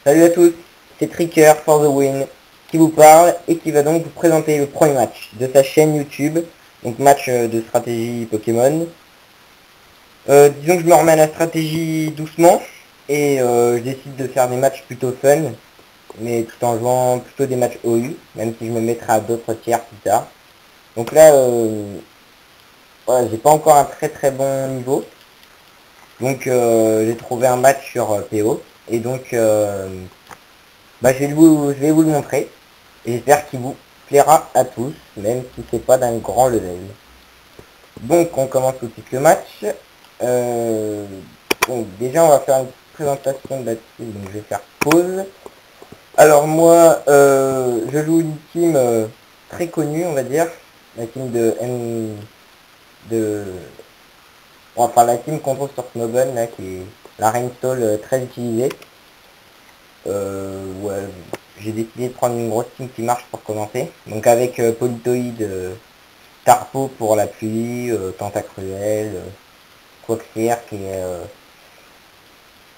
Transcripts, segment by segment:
Salut à tous, c'est Tricker for the Win qui vous parle et qui va donc vous présenter le premier match de sa chaîne YouTube, donc match de stratégie Pokémon. Disons que je me remets à la stratégie doucement et je décide de faire des matchs plutôt fun, mais tout en jouant plutôt des matchs OU, même si je me mettrai à d'autres tiers plus tard. Donc là, voilà, j'ai pas encore un très bon niveau, donc j'ai trouvé un match sur PO et donc je vais vous le montrer. Et j'espère qu'il vous plaira à tous, même si c'est pas d'un grand level. Donc on commence tout de suite le match. Donc déjà on va faire une présentation de la team, donc je vais faire pause. Alors moi je joue une team très connue on va dire, la team de enfin la team qu'on trouve sur Snowbun là qui est la Rainstall très utilisée. Ouais, j'ai décidé de prendre une grosse team qui marche pour commencer. Donc avec Politoid, Tarpo pour la pluie, Tentacruel, Quaxair qui est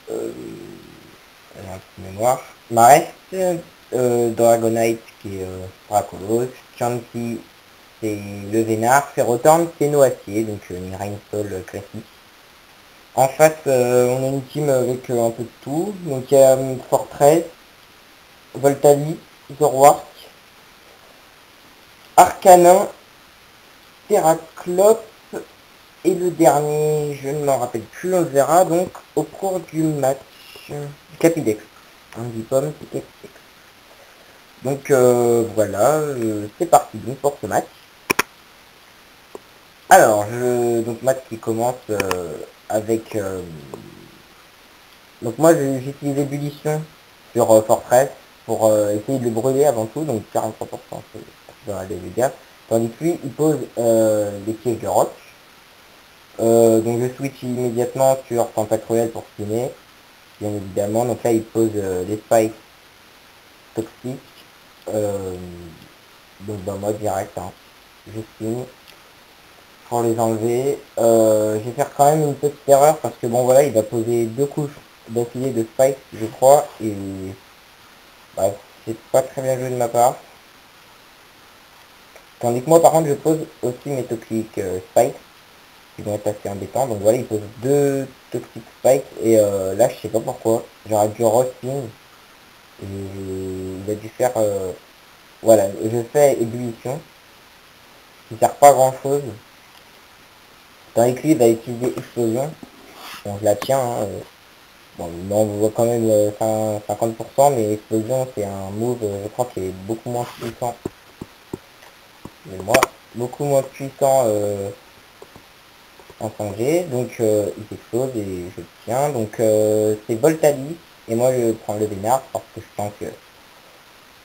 un petit mémoire, Marest, Dragonite qui est Dracolos, Chansey c'est le Vénard, Ferrothorn c'est Noacier, donc une Rainstall classique. En face on a une team avec un peu de tout, donc il y a Fortress, Voltali, Zoroark, Arcanin, Terraclope, et le dernier, je ne m'en rappelle plus, on le verra donc au cours du match. Capidex. On dit pomme, c'est Capidex. Donc voilà, c'est parti donc pour ce match. Alors, donc match qui commence avec... donc moi j'utilise ébullition sur Fortress pour essayer de le brûler avant tout, donc 43% c'est dans les dégâts. Tandis que lui, il pose des pièges de roche. Donc je switch immédiatement sur Tentacruel pour spinner, bien évidemment. Donc là il pose les spikes toxiques. Donc bah moi direct, hein. Je spin pour les enlever. Je vais faire quand même une petite erreur parce que bon voilà, il va poser deux couches d'affilée de spikes je crois. Et bah, c'est pas très bien joué de ma part. Tandis que moi par contre je pose aussi mes toxiques spikes qui vont être assez embêtants. Donc voilà, il pose deux toxic spikes et là je sais pas pourquoi. J'aurais dû re-spin et il a dû faire voilà, je fais ébullition qui sert pas à grand chose. Tandis que lui il va utiliser explosion. Bon je la tiens, hein, bon il m'envoie quand même 50%, mais explosion c'est un move je crois qui est beaucoup moins puissant. Mais moi, beaucoup moins puissant en 5G, donc il explose et je tiens, donc c'est Voltali, et moi je prends le Vénard parce que je pense que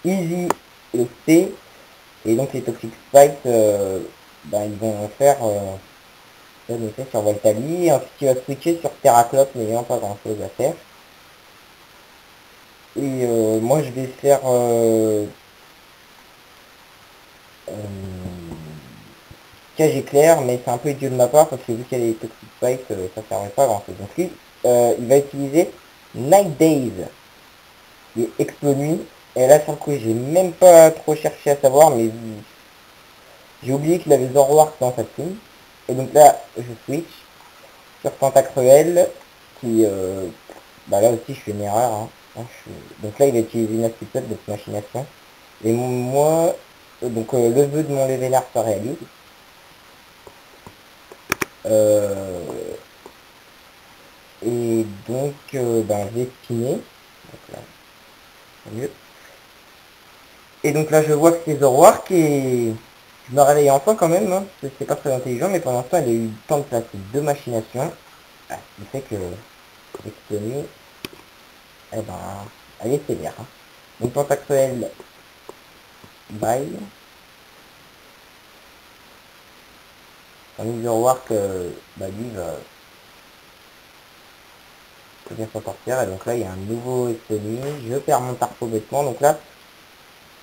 Easy et C, et donc les Toxic Spikes, ben, ils vont faire un effet sur Voltali, et ensuite il va switcher sur Terraclope n'ayant pas grand chose à faire. Et moi je vais faire cage éclair, mais c'est un peu idiot de ma part parce que vu qu'il y a les Toxic Spikes, ça servait pas à grand chose. Donc lui, il va utiliser Night Days, qui est Explo Nuit. Et là, sur le coup, j'ai même pas trop cherché à savoir, mais j'ai oublié qu'il avait Zoroark dans sa team. Et donc là, je switch sur Tentacruel, qui, bah là aussi, je fais une erreur. Hein. Donc là, il va utiliser une astuce de machination. Et moi, donc le vœu de mon Lévénard se réalise. Et donc, ben, je vais spinner. Donc là, c'est mieux. Et donc là, je vois que c'est Zoroark et je me réveille enfin quand même. Hein, c'est pas très intelligent, mais pendant ce temps, il a eu le temps de placer deux machinations. Ah, ce qui fait que l'explosion, eh ben, elle est sévère. Hein. Donc, Tentacruel, bye. Tandis que Zoroark, bah, lui, va bien s'en sortir. Et donc là, il y a un nouveau explosion. Je perds mon Tarpo bêtement. Donc là,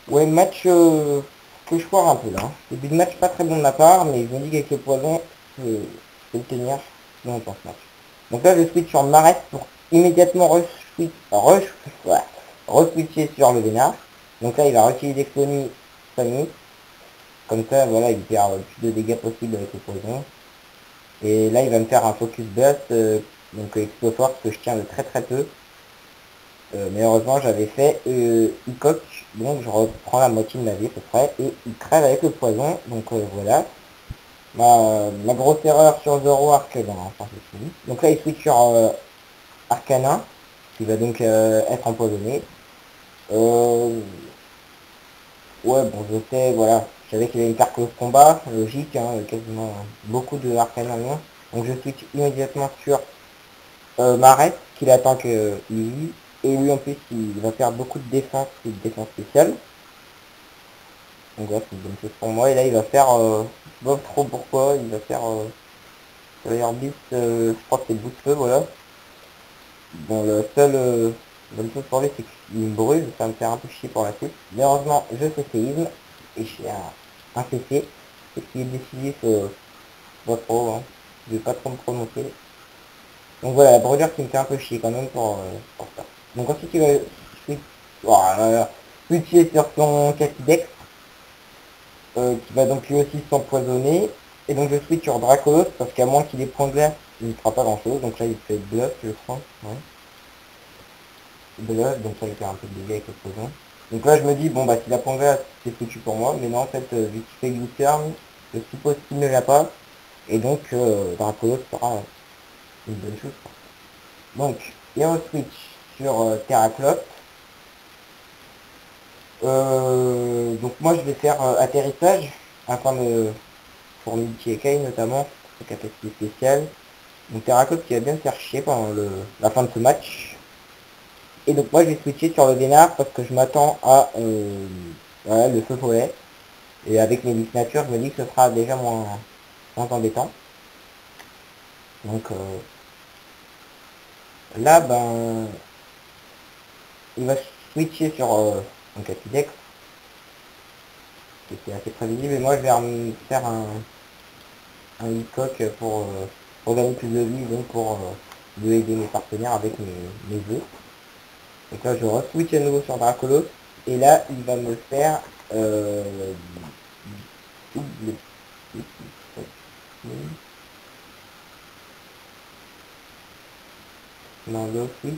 ouais, match que je foire un peu là. Hein. Début de match pas très bon de ma part, mais je me dis qu'avec le poison, je peux le tenir longtemps ce match. Donc là, je switch sur Marest pour immédiatement rush, ouais, re-switcher sur le Vénard. Donc là, il va réutiliser Clony Sonic. Comme ça, voilà, il perd le plus de dégâts possible avec le poison. Et là, il va me faire un focus burst, donc Explosforce, que je tiens de très très peu. Mais heureusement, j'avais fait Icoc, donc je reprends la moitié de ma vie à peu près, et il crève avec le poison, donc voilà. Ma grosse erreur sur Zoroark, ben, enfin c'est fini. Donc là, il switch sur Arcanin, qui va donc être empoisonné. Ouais, bon, je sais, voilà. Je savais qu'il avait une carte close combat, logique, hein, quasiment beaucoup de Arcanin, non. Donc je switch immédiatement sur Maret, qu'il attend que lui. Et lui en plus il va faire beaucoup de défense spéciale. Donc ouais, c'est une bonne chose pour moi. Et là il va faire, je sais pas trop pourquoi, il va faire Fire Beast, je crois que c'est bout de feu, voilà. Bon, le seul bonne chose pour lui c'est qu'il me brûle, ça va me faire un peu chier pour la suite. Mais heureusement je fais séisme, et j'ai un CC. Et ce qui est décisif, pas trop, hein. Je vais pas trop me prononcer. Donc voilà, la brûlure qui me fait un peu chier quand même pour ça. Donc ensuite il va switcher sur son Capidex, qui va donc lui aussi s'empoisonner. Et donc je switch sur Dracolos, parce qu'à moins qu'il ait point de glace, il ne fera pas grand chose. Donc là il fait bluff, je crois. Ouais. Bluff, donc ça il fait un peu de dégâts avec le poison. Donc là je me dis, bon bah s'il a point de glace, c'est foutu pour moi. Mais non, en fait, vu qu'il fait Glitterm, je suppose qu'il ne l'a pas. Et donc Dracolos sera une bonne chose. Donc, Hero Switch sur Terraclope. Donc moi je vais faire atterrissage afin de pour multi-écaille notamment, sa capacité spéciale. Donc Terraclope qui va bien me faire chier pendant la fin de ce match. Et donc moi je vais switcher sur le Vénard parce que je m'attends à voilà, le feu follet. Et avec mes nature, je me dis que ce sera déjà moins embêtant. Donc là ben il va switcher sur son Capidex, qui était assez prévisible, et moi je vais me faire un e-coq pour gagner plus de vie, donc pour de aider mes partenaires avec mes vœux. Donc là je re-switch à nouveau sur Dracolos, et là il va me faire double non le switch,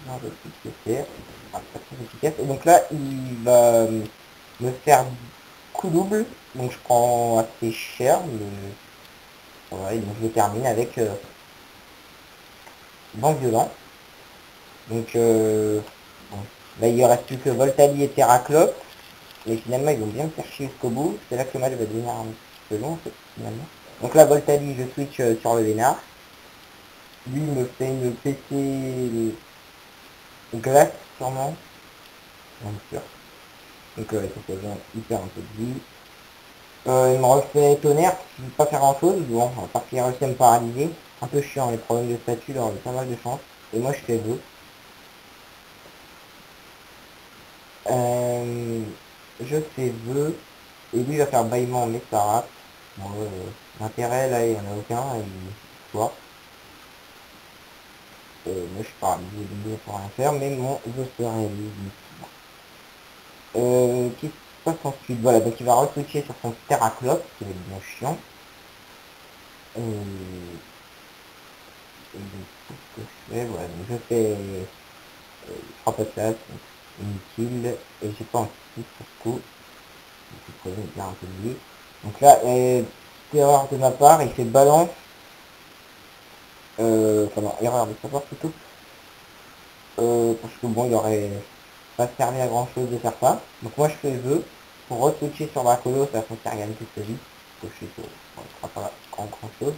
non le switch c'est faire, pas très efficace. Et donc là il va me faire coup double, donc je prends assez cher, mais voilà, et donc je termine avec vent violent. Donc bon, là il ne reste plus que Voltali et Terraclope. Mais finalement ils vont bien me faire chier jusqu'au bout. C'est là que le match va devenir un petit peu long en fait, finalement. Donc là Voltali je switch sur le Vénard. Lui me fait une PC glace sûrement. Bien sûr. Donc il perd un peu de vie. Il me refait tonnerre, je ne vais pas faire grand chose, bon, à part qu'il a réussi à me paralyser. Un peu chiant les problèmes de statut, alors il y a pas mal de chance. Et moi je fais vœu. Euh, je fais vœu. Et lui il va faire bâillement mais ça rate. Bon, l'intérêt là il n'y en a aucun, il soit. Moi je suis paralysé, donc je ne peux rien faire, mais mon vœu se réalise. Qu'est-ce qui se passe ensuite? Voilà, donc il va retoucher sur son Terraclope, qui va être bien chiant. Et donc, ce que je fais, voilà, donc je fais 3 patates, inutile, et j'ai pas un petit surtout, donc je préviens bien un peu de vie. Donc là, erreur de ma part, il fait balance, enfin non, erreur de sa part plutôt, parce que bon, il aurait pas servi à grand chose de faire ça. Donc moi je fais vœu pour re-switcher sur Dracolos à son Kerrigan toute sa vie, parce que je sais qu'on ne fera pas grand chose.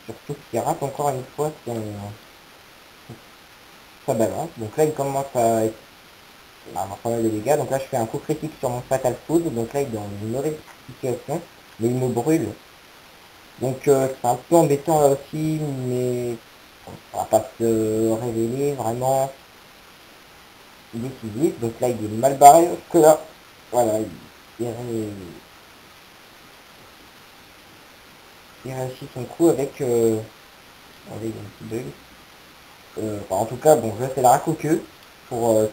Surtout qu'il rate encore une fois sa balance. Donc là il commence à avoir pas mal de dégâts. Donc là je fais un coup critique sur mon Fatal Food. Donc là il est dans une mauvaise situation. Mais il me brûle. Donc c'est un peu embêtant là aussi. Mais bon, ça va pas se révéler vraiment décisif. Donc là il est mal barré. Parce que là, voilà, il réussit son coup avec... attendez, il y a un petit bug. Enfin, en tout cas, bon, je fais la rack au queue pour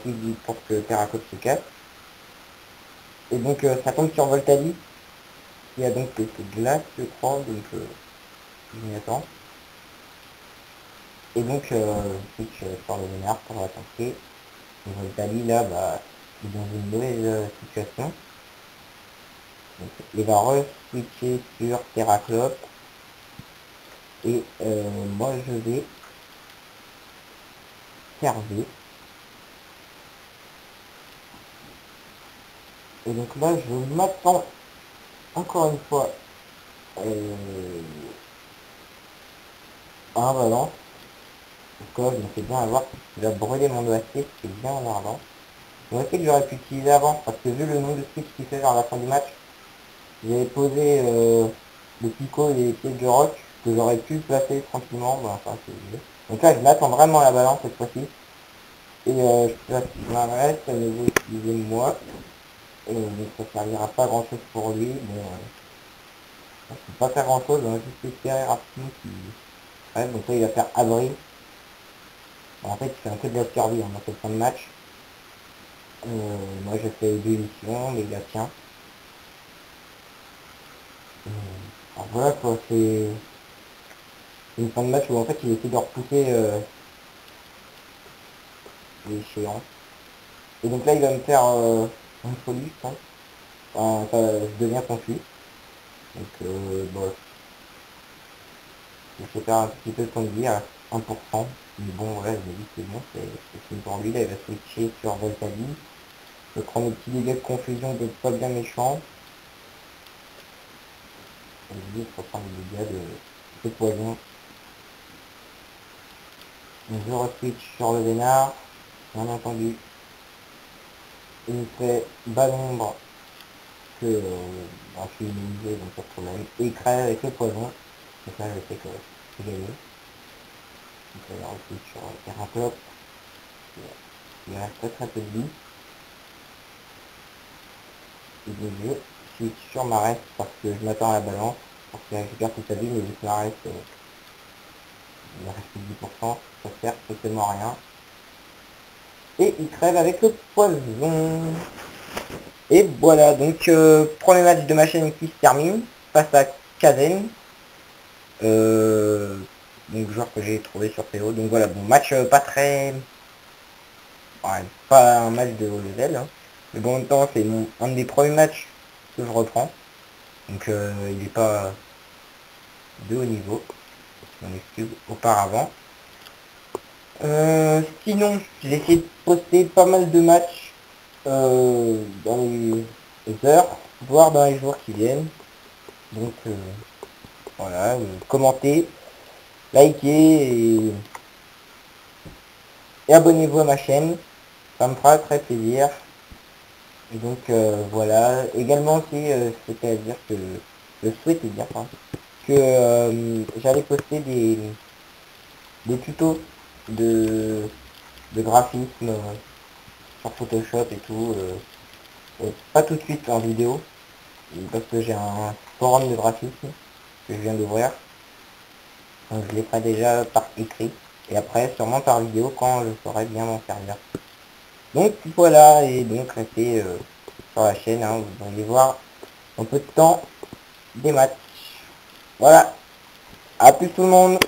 que Terracote se casse. Et donc, ça tombe sur Voltali, qui a donc cette glace, je crois, donc je m'y attends. Et donc, switch sur le Vénard pour attaquer. Et Voltali, là, bah, il est dans une mauvaise situation. Donc, il va re-switcher sur Terraclope. Et moi, je vais server. Et donc là, je m'attends encore une fois à un balance. Donc là, je me fais bien avoir. Il va brûler mon OAC, c'est bien énervant. Mon OAC que j'aurais pu utiliser avant, parce que vu le nombre de switch qu'il fait vers la fin du match, j'avais posé le Pico et les pieds de rock que j'aurais pu placer tranquillement. Bah, enfin, donc là, je m'attends vraiment à la balance cette fois-ci. Et je place ma reste à nouveau utiliser moi. Donc ça servira pas grand chose pour lui. Bon, je peux pas faire grand chose, hein, juste espérer rapidement qu'il crève. Donc là, il va faire abri. Bon, en fait, il fait un peu de la survie dans cette fin de match. Moi, je fais ébullition, mais il la tient. Alors voilà quoi, c'est une fin de match où en fait il essaie de repousser l'échéance. Et donc là, il va me faire une folie, je pense. Enfin, je deviens confus. Donc, bon, je vais faire un petit peu de temps de vie à 1%. Mais bon, voilà, je me dis c'est bon, c'est fini pour lui. Là, il va switcher sur Voltali. Je prends mes petits dégâts de confusion de pas bien méchant. Et lui, il faut prendre des dégâts de poison. Donc je re-switch sur le Vénard. Bien entendu. Il me fait bas nombre que bah, je suis immunisé, donc pas de problème. Et il crée avec le poison. Donc là, je sais que c'est gagné. Donc là, il re-switch sur Terraclope. Il reste très peu de vie. Et donc je switch sur ma reste parce que je m'attends à la balance. Parce qu'il récupère toute sa vie, mais vu que ma reste, il reste plus de 10%, ça sert strictement à rien. Et il crève avec le poison. Et voilà, donc premier match de ma chaîne qui se termine face à Kazen. Donc joueur que j'ai trouvé sur PO. Donc voilà, bon match pas très... Ouais, pas un match de haut level. Hein. Mais bon, en même temps, c'est un des premiers matchs que je reprends. Donc il n'est pas de haut niveau. Je m'en excuse auparavant. Sinon, j'ai essayé de poster pas mal de matchs dans les heures, voire dans les jours qui viennent. Donc voilà, commentez, likez et abonnez-vous à ma chaîne. Ça me fera très plaisir. Et donc voilà. Également aussi, c'était à dire que je souhaitais dire hein, que j'allais poster des tutos de, de graphisme sur Photoshop et tout. Pas tout de suite en vidéo, parce que j'ai un forum de graphisme que je viens d'ouvrir. Donc je les ferai déjà par écrit. Et après sûrement par vidéo quand je saurai bien m'en servir. Donc voilà, et donc restez sur la chaîne, hein, vous allez voir en peu de temps des matchs. Voilà, à plus tout le monde.